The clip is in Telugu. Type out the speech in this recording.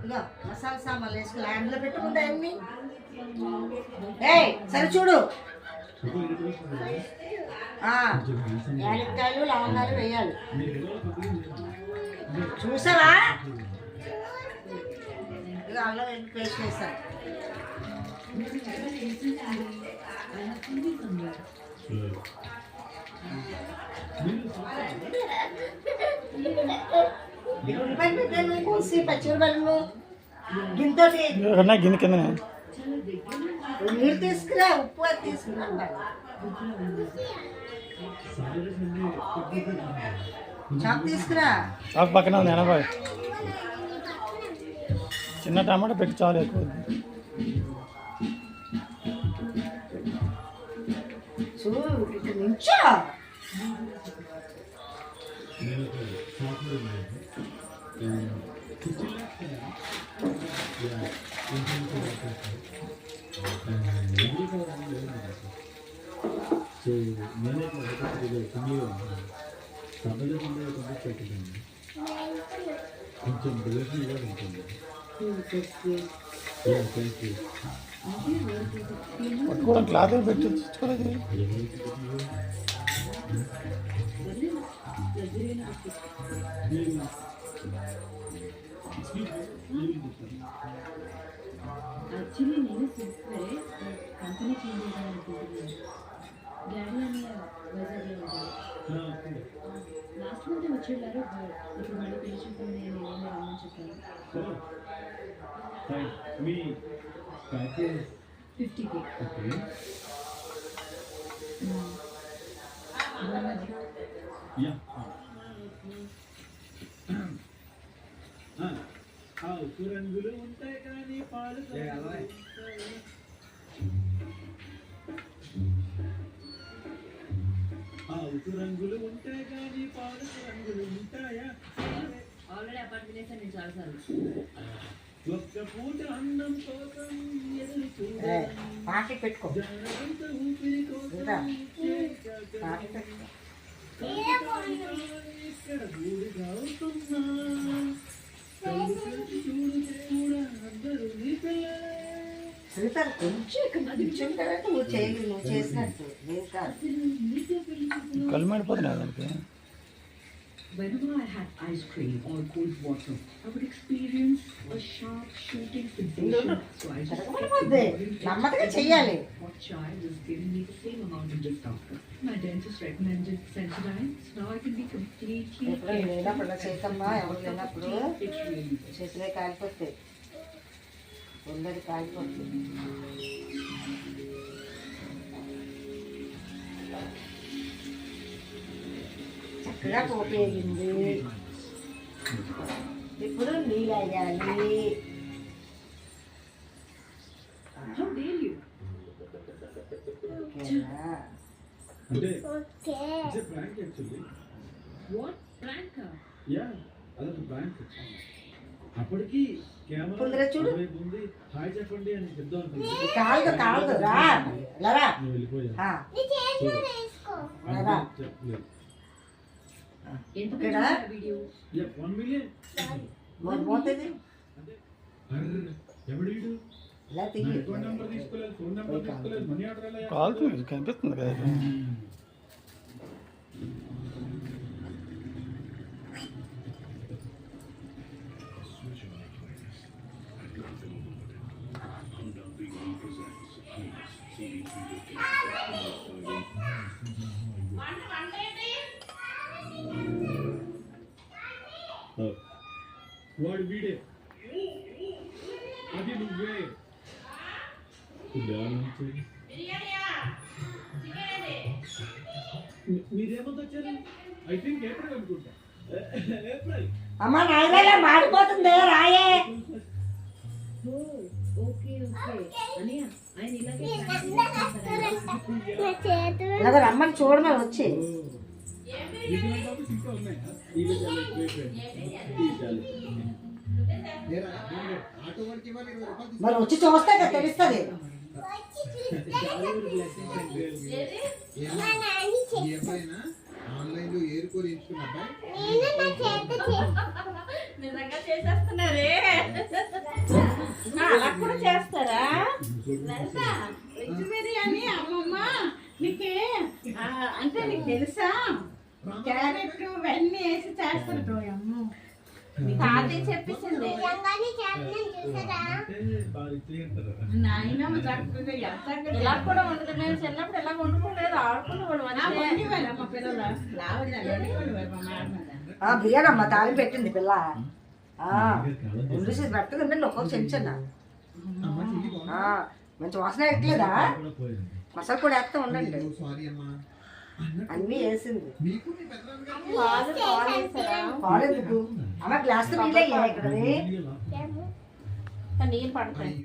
ఇగో మసాలా సామాన్లు వేసుకుని హ్యాండ్లో పెట్టుకుంటా అన్ని. సరే చూడు, యాలక్కాయలు లవంగాలు వేయాలి. చూసావా? ఇక అల్లం వెల్లుల్లి పేస్ట్ వేస్తాను. ఉల్లిపాయ పెట్టాను, కోసి పచ్చిమిరపకాయలు గిన్నెతోటి గిన్నె కింద నీళ్ళు తీసుకురా, ఉప్పు అది తీసుకురా. చాకు తీసుకురా. చాకు పక్కన ఉంది ఎనభై. చిన్న టమాటా పెట్టి చాలు ఎక్కువ. చూడు ఇటు నుంచో కొంచెం రిలేషన్ ఉంటుంది. పట్టుకోవడం క్లాత్ పెట్టి తెచ్చుకోలేదు. యాక్చువల్లీ నేను సిన్సియరే కంపెనీ చేంజ్ చేయాలనుకుంటున్నాను. డాడీ అని వైజాగ్లో ఉంటారు. లాస్ట్ మంత్ వచ్చి వెళ్ళారు. ఇప్పుడు మళ్ళీ పేషెంట్ నేను రమ్మని చెప్పాను. 50K. రంగులు ఉంటాయి కానీ పాలు రంగులు ఉంటాయి కానీ పాలు రంగులు ఉంటాయా? ఆల్రెడీ అపార్ట్ వినేసాను నేను చాలాసార్లు. ఒక్క పూట అన్నం కోసం పాకి పెట్టుకో. ఊపిరి కోసం ఇక్కడ ఊరిగా అవుతున్నా శ్రీతారు కొంచెం ఇక్కడ నిల్చున్న తర్వాత నువ్వు చేయలేదు, నువ్వు చేసినట్టు నేను కాదు. కళ్ళు మాడిపోతున్నాయి దానికి. Whenever I had ice cream or cold water, I would experience a sharp shooting sensation. So I just నమ్మకంగా చెయ్యాలి. hot chai was giving me the same amount of discomfort. My dentist recommended Sensodyne, so now I can be completely ఎప్పుడు లేనప్పుడు చేతమ్మా, ఎవరు లేనప్పుడు It really is. చేతులే కాలిపోతాయి, ఒళ్ళది కాలిపోతుంది. చక్కగా పోపేగింది. ఇప్పుడు నీళ్ళు వేయాలి. How dare you? ఓకేనా? అంటే prank actually. What? Prank? Yeah, అదొక ప్రాంక్. అప్పటికి తొందరగా చూడు. కెమెరా ఉంది, హాయ్ చెప్పండి అని చెప్దాం అనుకుంటున్నా. కాదు కాదు, రా లరా. నువ్వు వెళ్ళిపోయా. చెప్పలేదు. ఇక్కడ Video. 1 million. పోతుంది. ఎవడు వీడు? ఇలా తిరిగి అకౌంట్ నెంబర్ తీసుకోలేదు, ఫోన్ నెంబర్ తీసుకోలేదు, మనీ ఆర్డర్ ఎలా? కాలుతుంది కనిపిస్తుంది కదా. వాడు వీడే, అది నువ్వే. మీరేమంత వచ్చారు? ఐ థింక్ ఏప్రిల్ అనుకుంటా. ఏప్రిల్. అమ్మ నాయన మాడిపోతుంది, రాయే. ఓకే అనియా ఆయన ఇలాగే ఇలాగ రమ్మని చూడమని వచ్చి మరి వచ్చి చూస్తే కదా తెలుస్తుంది. ఆన్లైన్ లో ఏరుకోరి ఎంచుకున్న అబ్బాయి నిజంగా చేసేస్తున్నారే అలా కూడా చేస్తారా లలిత వెజ్ బిర్యానీ అమ్మమ్మ నీకే అంటే నీకు తెలుసా క్యారెట్ ఇవన్నీ వేసి చేస్తారు అమ్మ తాతయ్య చెప్పేసింది నాయనమ్మ చక్కగా ఎంత ఇలా కూడా ఉండదు నేను చిన్నప్పుడు ఇలా వండుకోలేదు ఆడుకునేవాడు వండేవారు మా పిల్లలు బిర్యానీ అమ్మ తాళి పెట్టింది పిల్ల ఇంగ్లీష్ పెడుతుంది ఒక్కొక్క చెంచన్న మంచి వాసన ఎట్లేదా మసాలా కూడా వేస్తా ఉండండి సారీ అమ్మా అన్నీ వేసింది మీకు మీ పెద్దనాన్నగారికి పాలు ఎందుకు అమ్మ గ్లాస్ నీళ్ళే ఇక్కడ నీళ్ళు పడతాయి